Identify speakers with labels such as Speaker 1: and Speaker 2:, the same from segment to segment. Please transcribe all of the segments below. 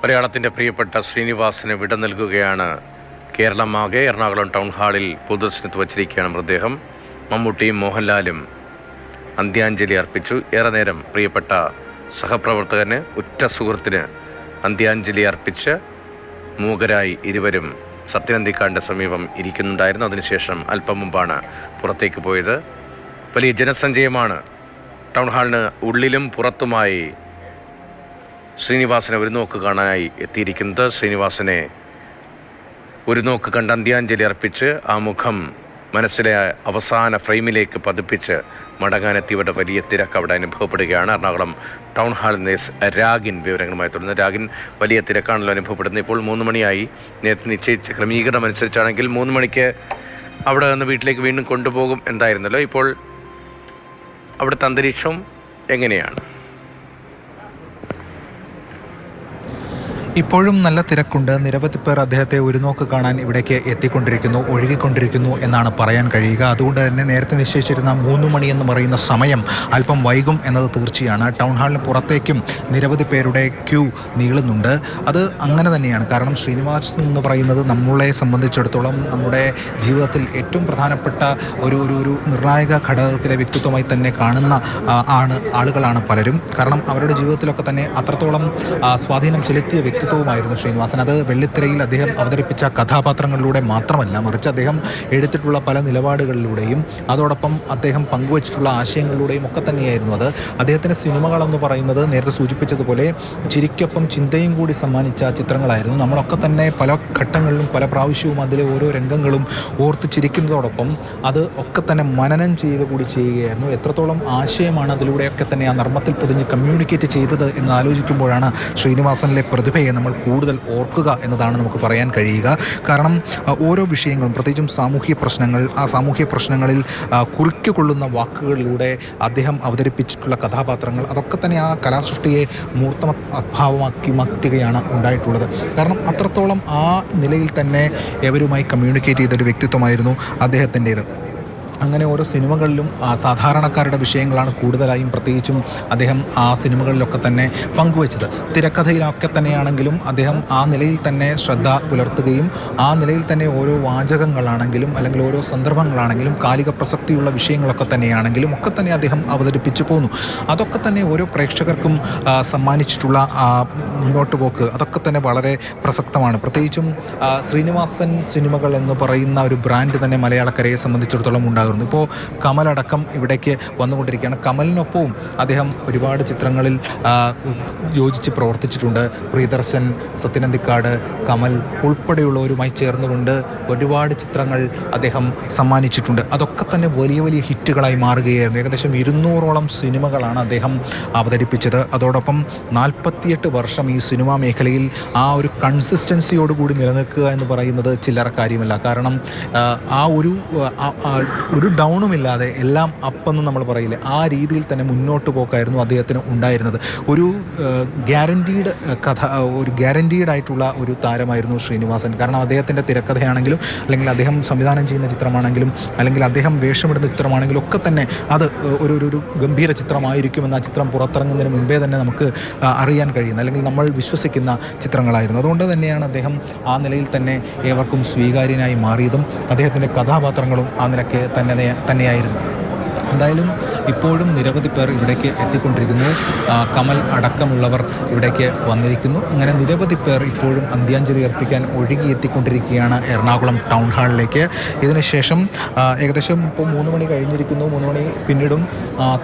Speaker 1: മലയാളത്തിൻ്റെ പ്രിയപ്പെട്ട ശ്രീനിവാസന് വിട നൽകുകയാണ് കേരളമാകെ. എറണാകുളം ടൗൺ ഹാളിൽ പൊതുദർശനത്ത് വച്ചിരിക്കുകയാണ് മൃതദേഹം. മമ്മൂട്ടിയും മോഹൻലാലും അന്ത്യാഞ്ജലി അർപ്പിച്ചു. ഏറെ നേരം പ്രിയപ്പെട്ട സഹപ്രവർത്തകന്, ഉറ്റ സുഹൃത്തിന് അന്ത്യാഞ്ജലി അർപ്പിച്ച് മൂകരായി ഇരുവരും സത്യനന്ദിക്കാടിൻ്റെ സമീപം ഇരിക്കുന്നുണ്ടായിരുന്നു. അതിനുശേഷം അല്പം മുമ്പാണ് പുറത്തേക്ക് പോയത്. വലിയ ജനസഞ്ചയമാണ് ടൗൺ ഹാളിന് ഉള്ളിലും പുറത്തുമായി ശ്രീനിവാസനെ ഒരു നോക്ക് കാണാനായി എത്തിയിരിക്കുന്നത്. ശ്രീനിവാസനെ ഒരു നോക്ക് കണ്ട് അന്ത്യാഞ്ജലി അർപ്പിച്ച് ആ മുഖം മനസ്സിലെ അവസാന ഫ്രെയിമിലേക്ക് പതിപ്പിച്ച് മടങ്ങാനെത്തിയവരുടെ വലിയ തിരക്ക് അവിടെ അനുഭവപ്പെടുകയാണ്. എറണാകുളം ടൗൺ ഹാളിൽ നിന്ന് രാഗിൻ വിവരങ്ങളുമായി തുടർന്ന്. രാഗിൻ, വലിയ തിരക്കാണല്ലോ അനുഭവപ്പെടുന്നത്. ഇപ്പോൾ 3 മണിയായി. നേരത്തെ നിശ്ചയിച്ച ക്രമീകരണം അനുസരിച്ചാണെങ്കിൽ 3 മണിക്ക് അവിടെ നിന്ന് വീട്ടിലേക്ക് വീണ്ടും കൊണ്ടുപോകും എന്തായിരുന്നല്ലോ. ഇപ്പോൾ അവിടുത്തെ അന്തരീക്ഷം എങ്ങനെയാണ്?
Speaker 2: ഇപ്പോഴും നല്ല തിരക്കുണ്ട്. നിരവധി പേർ അദ്ദേഹത്തെ ഒരു നോക്ക് കാണാൻ ഇവിടേക്ക് എത്തിക്കൊണ്ടിരിക്കുന്നു, ഒഴുകിക്കൊണ്ടിരിക്കുന്നു എന്നാണ് പറയാൻ കഴിയുക. അതുകൊണ്ട് തന്നെ നേരത്തെ നിശ്ചയിച്ചിരുന്ന 3 മണി എന്ന് പറയുന്ന സമയം അല്പം വൈകും എന്നത് തീർച്ചയാണ്. ടൗൺ ഹാളിന് പുറത്തേക്കും നിരവധി പേരുടെ ക്യൂ നീളുന്നുണ്ട്. അത് അങ്ങനെ തന്നെയാണ്. കാരണം ശ്രീനിവാസൻ എന്ന് പറയുന്നത് നമ്മളെ സംബന്ധിച്ചിടത്തോളം നമ്മുടെ ജീവിതത്തിൽ ഏറ്റവും പ്രധാനപ്പെട്ട ഒരു നിർണായക ഘടകത്തിലെ വ്യക്തിത്വമായി തന്നെ കാണുന്ന ആളുകളാണ് പലരും. കാരണം അവരുടെ ജീവിതത്തിലൊക്കെ തന്നെ അത്രത്തോളം സ്വാധീനം ചെലുത്തിയ വ്യക്തിത്വമായിരുന്നു ശ്രീനിവാസൻ. അത് വെള്ളിത്തിരയിൽ അദ്ദേഹം അവതരിപ്പിച്ച കഥാപാത്രങ്ങളിലൂടെ മാത്രമല്ല, മറിച്ച് അദ്ദേഹം എടുത്തിട്ടുള്ള പല നിലപാടുകളിലൂടെയും അതോടൊപ്പം അദ്ദേഹം പങ്കുവച്ചിട്ടുള്ള ആശയങ്ങളിലൂടെയും ഒക്കെ തന്നെയായിരുന്നു അത്. അദ്ദേഹത്തിൻ്റെ സിനിമകളെന്ന് പറയുന്നത് നേരത്തെ സൂചിപ്പിച്ചതുപോലെ ചിരിക്കൊപ്പം ചിന്തയും കൂടി സമ്മാനിച്ച ചിത്രങ്ങളായിരുന്നു. നമ്മളൊക്കെ തന്നെ പല ഘട്ടങ്ങളിലും പല പ്രാവശ്യവും അതിലെ ഓരോ രംഗങ്ങളും ഓർത്ത് ചിരിക്കുന്നതോടൊപ്പം അത് ഒക്കെ തന്നെ മനനം ചെയ്യുക കൂടി ചെയ്യുകയായിരുന്നു. എത്രത്തോളം ആശയമാണ് അതിലൂടെയൊക്കെ തന്നെ ആ നർമ്മത്തിൽ പൊതിഞ്ഞ് കമ്മ്യൂണിക്കേറ്റ് ചെയ്തത് എന്ന് ആലോചിക്കുമ്പോഴാണ് ശ്രീനിവാസനിലെ പ്രതിഭയെ നമ്മൾ കൂടുതൽ ഓർക്കുക എന്നതാണ് നമുക്ക് പറയാൻ കഴിയുക. കാരണം ഓരോ വിഷയങ്ങളും, പ്രത്യേകിച്ചും സാമൂഹ്യ പ്രശ്നങ്ങൾ, ആ സാമൂഹ്യ പ്രശ്നങ്ങളിൽ കുറിക്കുകൊള്ളുന്ന വാക്കുകളിലൂടെ അദ്ദേഹം അവതരിപ്പിച്ചിട്ടുള്ള കഥാപാത്രങ്ങൾ, അതൊക്കെ തന്നെ ആ കലാസൃഷ്ടിയെ മൂർത്തഭാവമാക്കി മാറ്റുകയാണ് ഉണ്ടായിട്ടുള്ളത്. കാരണം അത്രത്തോളം ആ നിലയിൽ തന്നെ എവരുമായി കമ്മ്യൂണിക്കേറ്റ് ചെയ്തൊരു വ്യക്തിത്വമായിരുന്നു അദ്ദേഹത്തിൻ്റേത്. അങ്ങനെ ഓരോ സിനിമകളിലും സാധാരണക്കാരുടെ വിഷയങ്ങളാണ് കൂടുതലായും പ്രത്യേകിച്ചും അദ്ദേഹം ആ സിനിമകളിലൊക്കെ തന്നെ പങ്കുവച്ചത്. തിരക്കഥയിലൊക്കെ തന്നെയാണെങ്കിലും അദ്ദേഹം ആ നിലയിൽ തന്നെ ശ്രദ്ധ പുലർത്തുകയും ആ നിലയിൽ തന്നെ ഓരോ വാചകങ്ങളാണെങ്കിലും അല്ലെങ്കിൽ ഓരോ സന്ദർഭങ്ങളാണെങ്കിലും കാലിക പ്രസക്തിയുള്ള വിഷയങ്ങളൊക്കെ തന്നെയാണെങ്കിലും ഒക്കെ തന്നെ അദ്ദേഹം അവതരിപ്പിച്ചു പോന്നു. അതൊക്കെ തന്നെ ഓരോ പ്രേക്ഷകർക്കും സമ്മാനിച്ചിട്ടുള്ള മുന്നോട്ട് പോക്ക് അതൊക്കെ തന്നെ വളരെ പ്രസക്തമാണ്. പ്രത്യേകിച്ചും ശ്രീനിവാസൻ സിനിമകൾ എന്ന് പറയുന്ന ഒരു ബ്രാൻഡ് തന്നെ മലയാളക്കരയെ സംബന്ധിച്ചിടത്തോളം ഉണ്ടാകും. ഇപ്പോൾ കമലടക്കം ഇവിടേക്ക് വന്നുകൊണ്ടിരിക്കുകയാണ്. കമലിനൊപ്പവും അദ്ദേഹം ഒരുപാട് ചിത്രങ്ങളിൽ യോജിച്ച് പ്രവർത്തിച്ചിട്ടുണ്ട്. പ്രിയദർശൻ, സത്യനന്ദിക്കാട്, കമൽ ഉൾപ്പെടെയുള്ളവരുമായി ചേർന്നുകൊണ്ട് ഒരുപാട് ചിത്രങ്ങൾ അദ്ദേഹം സമ്മാനിച്ചിട്ടുണ്ട്. അതൊക്കെ തന്നെ വലിയ വലിയ ഹിറ്റുകളായി മാറുകയായിരുന്നു. ഏകദേശം 200ഓളം സിനിമകളാണ് അദ്ദേഹം അവതരിപ്പിച്ചത്. അതോടൊപ്പം 48 വർഷം ഈ സിനിമാ മേഖലയിൽ ആ ഒരു കൺസിസ്റ്റൻസിയോടുകൂടി നിലനിൽക്കുക എന്ന് പറയുന്നത് ചില്ലറ കാര്യമല്ല. കാരണം ആ ഒരു ഡൗണുമില്ലാതെ എല്ലാം അപ്പെന്ന് നമ്മൾ പറയില്ലേ, ആ രീതിയിൽ തന്നെ മുന്നോട്ട് പോക്കായിരുന്നു അദ്ദേഹത്തിന് ഉണ്ടായിരുന്നത്. ഒരു ഗ്യാരണ്ടീഡ് ആയിട്ടുള്ള ഒരു താരമായിരുന്നു ശ്രീനിവാസൻ. കാരണം അദ്ദേഹത്തിൻ്റെ തിരക്കഥയാണെങ്കിലും അല്ലെങ്കിൽ അദ്ദേഹം സംവിധാനം ചെയ്യുന്ന ചിത്രമാണെങ്കിലും അല്ലെങ്കിൽ അദ്ദേഹം വേഷമിടുന്ന ചിത്രമാണെങ്കിലും ഒക്കെ തന്നെ അത് ഒരു ഗംഭീര ചിത്രമായിരിക്കുമെന്ന് ആ ചിത്രം പുറത്തിറങ്ങുന്നതിന് മുൻപേ തന്നെ നമുക്ക് അറിയാൻ കഴിയുന്ന അല്ലെങ്കിൽ നമ്മൾ വിശ്വസിക്കുന്ന ചിത്രങ്ങളായിരുന്നു. അതുകൊണ്ട് തന്നെയാണ് അദ്ദേഹം ആ നിലയിൽ തന്നെ ഏവർക്കും സ്വീകാര്യനായി മാറിയതും അദ്ദേഹത്തിൻ്റെ കഥാപാത്രങ്ങളും ആ നിലയ്ക്ക് തന്നെയായിരുന്നു. എന്തായാലും ഇപ്പോഴും നിരവധി പേർ ഇവിടേക്ക് എത്തിക്കൊണ്ടിരിക്കുന്നു. കമൽ അടക്കമുള്ളവർ ഇവിടേക്ക് വന്നിരിക്കുന്നു. അങ്ങനെ നിരവധി പേർ ഇപ്പോഴും അന്ത്യാഞ്ജലി അർപ്പിക്കാൻ ഒഴുകി എത്തിക്കൊണ്ടിരിക്കുകയാണ് എറണാകുളം ടൗൺ ഹാളിലേക്ക്. ഇതിനുശേഷം ഏകദേശം ഇപ്പോൾ 3 മണി കഴിഞ്ഞിരിക്കുന്നു. 3 മണി പിന്നീടും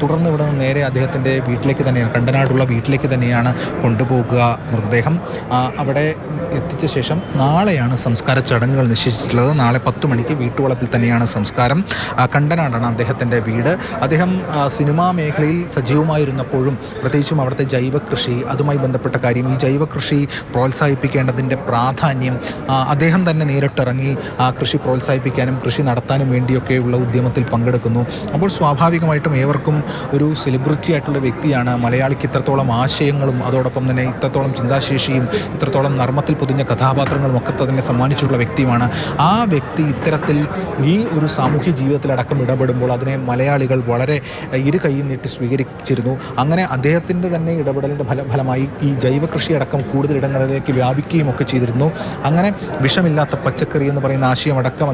Speaker 2: തുടർന്ന് ഇവിടെ നിന്ന് നേരെ അദ്ദേഹത്തിൻ്റെ വീട്ടിലേക്ക് തന്നെയാണ്, കണ്ടനാടുള്ള വീട്ടിലേക്ക് തന്നെയാണ് കൊണ്ടുപോകുക മൃതദേഹം. അവിടെ എത്തിച്ച ശേഷം നാളെയാണ് സംസ്കാര ചടങ്ങുകൾ നിശ്ചയിച്ചിട്ടുള്ളത്. നാളെ 10 മണിക്ക് വീട്ടുവളപ്പിൽ തന്നെയാണ് സംസ്കാരം. കണ്ടനാടാണ് അദ്ദേഹത്തിൻ്റെ വീട്. അദ്ദേഹം സിനിമാ മേഖലയിൽ സജീവമായിരുന്നപ്പോഴും പ്രത്യേകിച്ചും അവിടുത്തെ ജൈവകൃഷി, അതുമായി ബന്ധപ്പെട്ട കാര്യം, ഈ ജൈവകൃഷി പ്രോത്സാഹിപ്പിക്കേണ്ടതിൻ്റെ പ്രാധാന്യം അദ്ദേഹം തന്നെ നേരിട്ടിറങ്ങി ആ കൃഷി പ്രോത്സാഹിപ്പിക്കാനും കൃഷി നടത്താനും വേണ്ടിയൊക്കെയുള്ള ഉദ്യമത്തിൽ പങ്കെടുക്കുന്നു. അപ്പോൾ സ്വാഭാവികമായിട്ടും ഏവർക്കും ഒരു സെലിബ്രിറ്റി ആയിട്ടുള്ള വ്യക്തിയാണ്. മലയാളിക്ക് ഇത്രത്തോളം ആശയങ്ങളും അതോടൊപ്പം തന്നെ ഇത്രത്തോളം ചിന്താശേഷിയും ഇത്രത്തോളം നർമ്മത്തിൽ പൊതിഞ്ഞ കഥാപാത്രങ്ങളും ഒക്കെ തന്നെ സമ്മാനിച്ചിട്ടുള്ള വ്യക്തിയുമാണ്. ആ വ്യക്തി ഇത്തരത്തിൽ ഈ ഒരു സാമൂഹ്യ ജീവിതത്തിലടക്കം ഇടപെടുമ്പോൾ അതിനെ മലയാളികൾ മലയാളികൾ വളരെ ഇരു കൈയും നീട്ടി സ്വീകരിച്ചിരുന്നു. അങ്ങനെ അദ്ദേഹത്തിൻ്റെ തന്നെ ഇടപെടലിൻ്റെ ഫലമായി ഈ ജൈവ കൃഷി അടക്കം കൂടുതൽ ഇടങ്ങളിലേക്ക് വ്യാപിക്കുകയും ഒക്കെ ചെയ്തിരുന്നു. അങ്ങനെ വിഷമില്ലാത്ത പച്ചക്കറി എന്ന് പറയുന്ന ആശയമടക്കം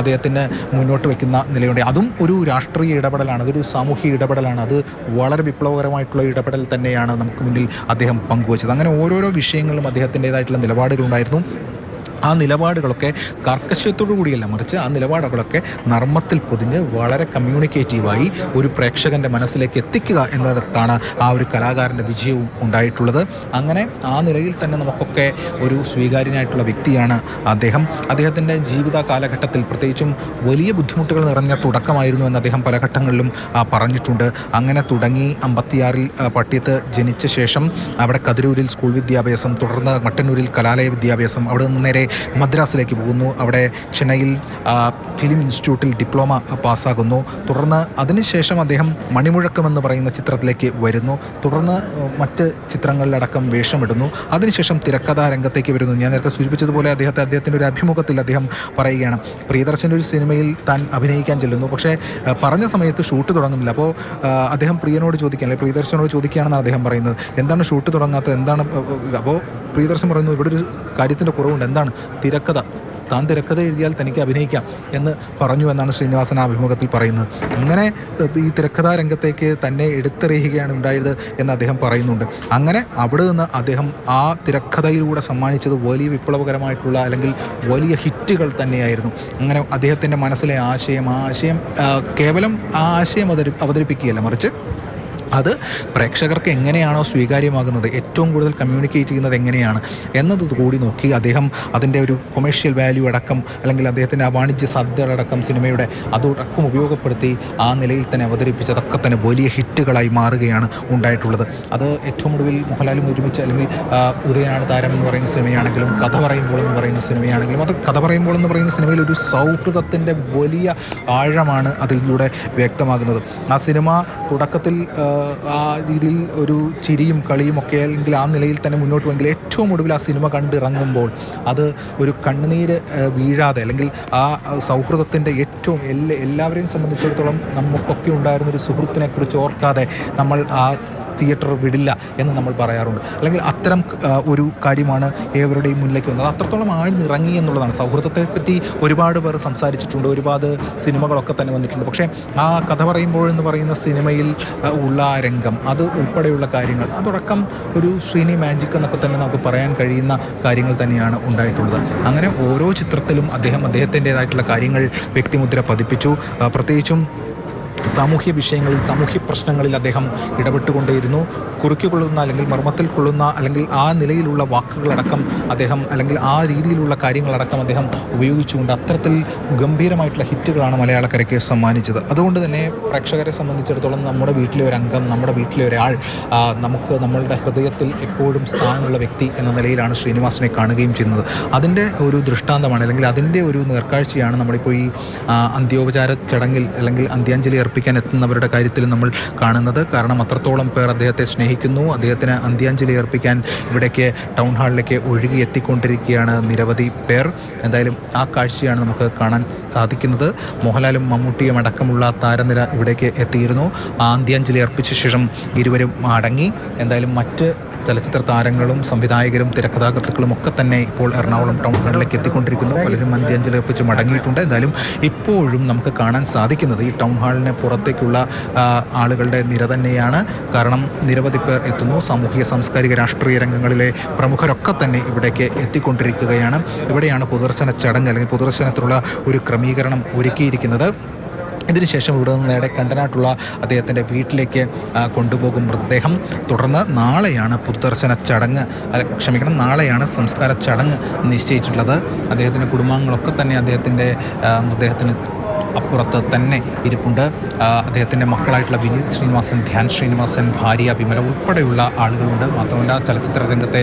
Speaker 2: അദ്ദേഹത്തിന് മുന്നോട്ട് വയ്ക്കുന്ന നിലയുണ്ട്. അതും ഒരു രാഷ്ട്രീയ ഇടപെടലാണ്, അതൊരു സാമൂഹിക ഇടപെടലാണ്. അത് വളരെ വിപ്ലവകരമായിട്ടുള്ള ഇടപെടൽ തന്നെയാണ് നമുക്ക് മുന്നിൽ അദ്ദേഹം പങ്കുവച്ചത്. അങ്ങനെ ഓരോരോ വിഷയങ്ങളിലും അദ്ദേഹത്തിൻ്റെതായിട്ടുള്ള നിലപാടുകളുണ്ടായിരുന്നു. ആ നിലപാടുകളൊക്കെ കർക്കശത്തോടു കൂടിയല്ല, മറിച്ച് ആ നിലപാടുകളൊക്കെ നർമ്മത്തിൽ പൊതിഞ്ഞ് വളരെ കമ്മ്യൂണിക്കേറ്റീവായി ഒരു പ്രേക്ഷകൻ്റെ മനസ്സിലേക്ക് എത്തിക്കുക എന്നിടത്താണ് ആ ഒരു കലാകാരൻ്റെ വിജയവും ഉണ്ടായിട്ടുള്ളത്. അങ്ങനെ ആ നിലയിൽ തന്നെ നമുക്കൊക്കെ ഒരു സ്വീകാര്യനായിട്ടുള്ള വ്യക്തിയാണ് അദ്ദേഹത്തിൻ്റെ ജീവിത കാലഘട്ടത്തിൽ പ്രത്യേകിച്ചും വലിയ ബുദ്ധിമുട്ടുകൾ നിറഞ്ഞ തുടക്കമായിരുന്നു എന്ന് അദ്ദേഹം പല ഘട്ടങ്ങളിലും പറഞ്ഞിട്ടുണ്ട്. അങ്ങനെ തുടങ്ങി 56-ൽ പട്ടിയത്ത് ജനിച്ച ശേഷം അവിടെ കതിരൂരിൽ സ്കൂൾ വിദ്യാഭ്യാസം, തുടർന്ന് മട്ടന്നൂരിൽ കലാലയ വിദ്യാഭ്യാസം, അവിടെ നിന്ന് നേരെ മദ്രാസിലേക്ക് പോകുന്നു. അവിടെ ചെന്നൈയിൽ ഫിലിം ഇൻസ്റ്റിറ്റ്യൂട്ടിൽ ഡിപ്ലോമ പാസ്സാകുന്നു. തുടർന്ന് അതിനുശേഷം അദ്ദേഹം മണിമുഴക്കം എന്ന് പറയുന്ന ചിത്രത്തിലേക്ക് വരുന്നു. തുടർന്ന് മറ്റ് ചിത്രങ്ങളിലടക്കം വേഷമിടുന്നു. അതിനുശേഷം തിരക്കഥാ രംഗത്തേക്ക് വരുന്നു. ഞാൻ നേരത്തെ സൂചിപ്പിച്ചതുപോലെ അദ്ദേഹത്തിൻ്റെ ഒരു അഭിമുഖത്തിൽ അദ്ദേഹം പറയുകയാണ്, പ്രിയദർശൻ്റെ ഒരു സിനിമയിൽ താൻ അഭിനയിക്കാൻ ചെല്ലുന്നു, പക്ഷേ പറഞ്ഞ സമയത്ത് ഷൂട്ട് തുടങ്ങുന്നില്ല. അപ്പോൾ അദ്ദേഹം പ്രിയദർശനോട് ചോദിക്കുകയാണെന്നാണ് അദ്ദേഹം പറയുന്നത്, എന്താണ് ഷൂട്ട് തുടങ്ങാത്തത്, എന്താണ്? അപ്പോൾ പ്രിയദർശൻ പറയുന്നു, ഇവിടെ ഒരു കാര്യത്തിൻ്റെ കുറവുണ്ട്, എന്താണ്? തിരക്കഥ. താൻ തിരക്കഥ എഴുതിയാൽ തനിക്ക് അഭിനയിക്കാം എന്ന് പറഞ്ഞു എന്നാണ് ശ്രീനിവാസൻ ആ അഭിമുഖത്തിൽ പറയുന്നത്. അങ്ങനെ ഈ തിരക്കഥാ രംഗത്തേക്ക് തന്നെ എടുത്തെറിയുകയാണ് ഉണ്ടായത് എന്ന് അദ്ദേഹം പറയുന്നുണ്ട്. അങ്ങനെ അവിടെ നിന്ന് അദ്ദേഹം ആ തിരക്കഥയിലൂടെ സമ്മാനിച്ചത് വലിയ വിപ്ലവകരമായിട്ടുള്ള അല്ലെങ്കിൽ വലിയ ഹിറ്റുകൾ തന്നെയായിരുന്നു. അങ്ങനെ അദ്ദേഹത്തിൻ്റെ മനസ്സിലെ ആശയം കേവലം ആ ആശയം അവതരിപ്പിക്കുകയല്ല, മറിച്ച് അത് പ്രേക്ഷകർക്ക് എങ്ങനെയാണോ സ്വീകാര്യമാകുന്നത്, ഏറ്റവും കൂടുതൽ കമ്മ്യൂണിക്കേറ്റ് ചെയ്യുന്നത് എങ്ങനെയാണ് എന്നത് കൂടി നോക്കി അദ്ദേഹം അതിൻ്റെ ഒരു കൊമേഴ്ഷ്യൽ വാല്യൂ അടക്കം അല്ലെങ്കിൽ അദ്ദേഹത്തിൻ്റെ ആ വാണിജ്യ സാധ്യതകളടക്കം സിനിമയുടെ അതോടക്കം ഉപയോഗപ്പെടുത്തി ആ നിലയിൽ തന്നെ അവതരിപ്പിച്ചതൊക്കെ തന്നെ വലിയ ഹിറ്റുകളായി മാറുകയാണ് ഉണ്ടായിട്ടുള്ളത്. അത് ഏറ്റവും ഒടുവിൽ മോഹൻലാലും ഒരുമിച്ച് അല്ലെങ്കിൽ ഉദയനാണ് താരം എന്ന് പറയുന്ന സിനിമയാണെങ്കിലും കഥ പറയുമ്പോൾ എന്ന് പറയുന്ന സിനിമയാണെങ്കിലും അത് കഥ പറയുമ്പോൾ എന്ന് പറയുന്ന സിനിമയിൽ ഒരു സൗഹൃദത്തിൻ്റെ വലിയ ആഴമാണ് അതിലൂടെ വ്യക്തമാകുന്നത്. ആ സിനിമ തുടക്കത്തിൽ ആ രീതിയിൽ ഒരു ചിരിയും കളിയും ഒക്കെ അല്ലെങ്കിൽ ആ നിലയിൽ തന്നെ മുന്നോട്ട് പോയെങ്കിൽ ഏറ്റവും ഒടുവിൽ ആ സിനിമ കണ്ടിറങ്ങുമ്പോൾ അത് ഒരു കണ്ണുനീര് വീഴാതെ അല്ലെങ്കിൽ ആ സൗഹൃദത്തിൻ്റെ ഏറ്റവും എല്ലാവരെയും സംബന്ധിച്ചിടത്തോളം നമുക്കൊക്കെ ഉണ്ടായിരുന്നൊരു സുഹൃത്തിനെ കുറിച്ച് ഓർക്കാതെ നമ്മൾ ആ തിയേറ്റർ വിടില്ല എന്ന് നമ്മൾ പറയാറുണ്ട്. അല്ലെങ്കിൽ അത്തരം ഒരു കാര്യമാണ് ഏവരുടെയും മുന്നിലേക്ക് വന്നത്. അത്രത്തോളം ആഴ്ന്നിറങ്ങി എന്നുള്ളതാണ്. സൗഹൃദത്തെപ്പറ്റി ഒരുപാട് പേർ സംസാരിച്ചിട്ടുണ്ട്, ഒരുപാട് സിനിമകളൊക്കെ തന്നെ വന്നിട്ടുണ്ട്. പക്ഷേ ആ കഥ പറയുമ്പോൾ എന്ന് പറയുന്ന സിനിമയിൽ ഉള്ള ആ രംഗം, അത് ഉൾപ്പെടെയുള്ള കാര്യങ്ങൾ, അതടക്കം ഒരു ശ്രീനി മാജിക് എന്നൊക്കെ തന്നെ നമുക്ക് പറയാൻ കഴിയുന്ന കാര്യങ്ങൾ തന്നെയാണ് ഉണ്ടായിട്ടുള്ളത്. അങ്ങനെ ഓരോ ചിത്രത്തിലും അദ്ദേഹത്തിൻ്റെതായിട്ടുള്ള കാര്യങ്ങൾ വ്യക്തിമുദ്ര പതിപ്പിച്ചു. പ്രത്യേകിച്ചും സാമൂഹ്യ വിഷയങ്ങളിൽ, സാമൂഹ്യ പ്രശ്നങ്ങളിൽ അദ്ദേഹം ഇടപെട്ടുകൊണ്ടേയിരുന്നു. കുറുക്കിക്കൊള്ളുന്ന അല്ലെങ്കിൽ മർമ്മത്തിൽ കൊള്ളുന്ന അല്ലെങ്കിൽ ആ നിലയിലുള്ള വാക്കുകളടക്കം അദ്ദേഹം അല്ലെങ്കിൽ ആ രീതിയിലുള്ള കാര്യങ്ങളടക്കം അദ്ദേഹം ഉപയോഗിച്ചുകൊണ്ട് അത്തരത്തിൽ ഗംഭീരമായിട്ടുള്ള ഹിറ്റുകളാണ് മലയാളക്കരയ്ക്ക് സമ്മാനിച്ചത്. അതുകൊണ്ട് തന്നെ പ്രേക്ഷകരെ സംബന്ധിച്ചിടത്തോളം നമ്മുടെ വീട്ടിലെ ഒരു അംഗം, നമ്മുടെ വീട്ടിലെ ഒരാൾ, നമുക്ക് നമ്മളുടെ ഹൃദയത്തിൽ എപ്പോഴും സ്ഥാനമുള്ള വ്യക്തി എന്ന നിലയിലാണ് ശ്രീനിവാസനെ കാണുകയും ചെയ്യുന്നത്. അതിൻ്റെ ഒരു ദൃഷ്ടാന്തമാണ് അല്ലെങ്കിൽ അതിൻ്റെ ഒരു നേർക്കാഴ്ചയാണ് നമ്മളിപ്പോൾ ഈ അന്ത്യോപചാര ചടങ്ങിൽ അല്ലെങ്കിൽ അന്ത്യാഞ്ജലി അർപ്പിക്കാൻ എത്തുന്നവരുടെ കാര്യത്തിൽ നമ്മൾ കാണുന്നത്. കാരണം അത്രത്തോളം പേർ അദ്ദേഹത്തെ സ്നേഹിക്കുന്നു. അദ്ദേഹത്തിന് അന്ത്യാഞ്ജലി അർപ്പിക്കാൻ ഇവിടേക്ക് ടൗൺ ഹാളിലേക്ക് ഒഴുകി എത്തിക്കൊണ്ടിരിക്കുകയാണ് നിരവധി പേർ. എന്തായാലും ആ കാഴ്ചയാണ് നമുക്ക് കാണാൻ സാധിക്കുന്നത്. മോഹൻലാലും മമ്മൂട്ടിയും അടക്കമുള്ള താരനിര ഇവിടേക്ക് എത്തിയിരുന്നു. ആ അന്ത്യാഞ്ജലി അർപ്പിച്ച ശേഷം ഇരുവരും മടങ്ങി. എന്തായാലും മറ്റ് ചലച്ചിത്ര താരങ്ങളും സംവിധായകരും തിരക്കഥാകൃത്തുക്കളും ഒക്കെ തന്നെ ഇപ്പോൾ എറണാകുളം ടൗൺ ഹാളിലേക്ക് എത്തിക്കൊണ്ടിരിക്കുന്നു. പലരും അന്ത്യാഞ്ജലി അർപ്പിച്ച് മടങ്ങിയിട്ടുണ്ട്. എന്തായാലും ഇപ്പോഴും നമുക്ക് കാണാൻ സാധിക്കുന്നത് ഈ ടൗൺ ഹാളിന് പുറത്തേക്കുള്ള ആളുകളുടെ നിര തന്നെയാണ്. കാരണം നിരവധി പേർ എത്തുന്നു. സാമൂഹിക, സാംസ്കാരിക, രാഷ്ട്രീയ രംഗങ്ങളിലെ പ്രമുഖരൊക്കെ തന്നെ ഇവിടേക്ക് എത്തിക്കൊണ്ടിരിക്കുകയാണ്. ഇവിടെയാണ് പൊതുദർശന ചടങ്ങ് അല്ലെങ്കിൽ പൊതുദർശനത്തിനുള്ള ഒരു ക്രമീകരണം ഒരുക്കിയിരിക്കുന്നത്. ഇതിനുശേഷം ഇവിടെ നിന്ന് നേരെ കണ്ടനാട്ടുള്ള അദ്ദേഹത്തിൻ്റെ വീട്ടിലേക്ക് കൊണ്ടുപോകും മൃതദേഹം. തുടർന്ന് നാളെയാണ് പൊതുദർശന ചടങ്ങ്, നാളെയാണ് സംസ്കാര ചടങ്ങ് നിശ്ചയിച്ചിട്ടുള്ളത്. അദ്ദേഹത്തിൻ്റെ കുടുംബാംഗങ്ങളൊക്കെ തന്നെ അദ്ദേഹത്തിന് അപ്പുറത്ത് തന്നെ ഇരിപ്പുണ്ട്. അദ്ദേഹത്തിൻ്റെ മക്കളായിട്ടുള്ള വിനീത് ശ്രീനിവാസൻ, ധ്യാൻ ശ്രീനിവാസൻ, ഭാര്യ വിമല ഉൾപ്പെടെയുള്ള ആളുകളുണ്ട്. മാത്രമല്ല ചലച്ചിത്ര രംഗത്തെ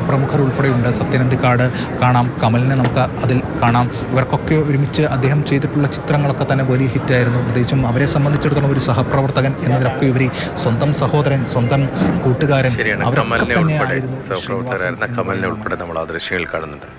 Speaker 2: പ്രമുഖർ ഉൾപ്പെടെയുണ്ട്. സത്യനന്ദിക്കാട് കാണാം, കമലിനെ നമുക്ക് അതിൽ കാണാം. ഇവർക്കൊക്കെ ഒരുമിച്ച് അദ്ദേഹം ചെയ്തിട്ടുള്ള ചിത്രങ്ങളൊക്കെ തന്നെ വലിയ ഹിറ്റായിരുന്നു. പ്രത്യേകിച്ചും അവരെ സംബന്ധിച്ചിടത്തോളം ഒരു സഹപ്രവർത്തകൻ എന്നതിലൊക്കെ ഇവർ സ്വന്തം സഹോദരൻ, സ്വന്തം കൂട്ടുകാരൻ, അവരൊക്കെ തന്നെയായിരുന്നു.
Speaker 1: സഹപ്രവർത്തകരായിരുന്ന കമലിനെ ഉൾപ്പെടെ നമ്മൾ ആ ദൃശ്യങ്ങൾ കാണുന്നുണ്ട്.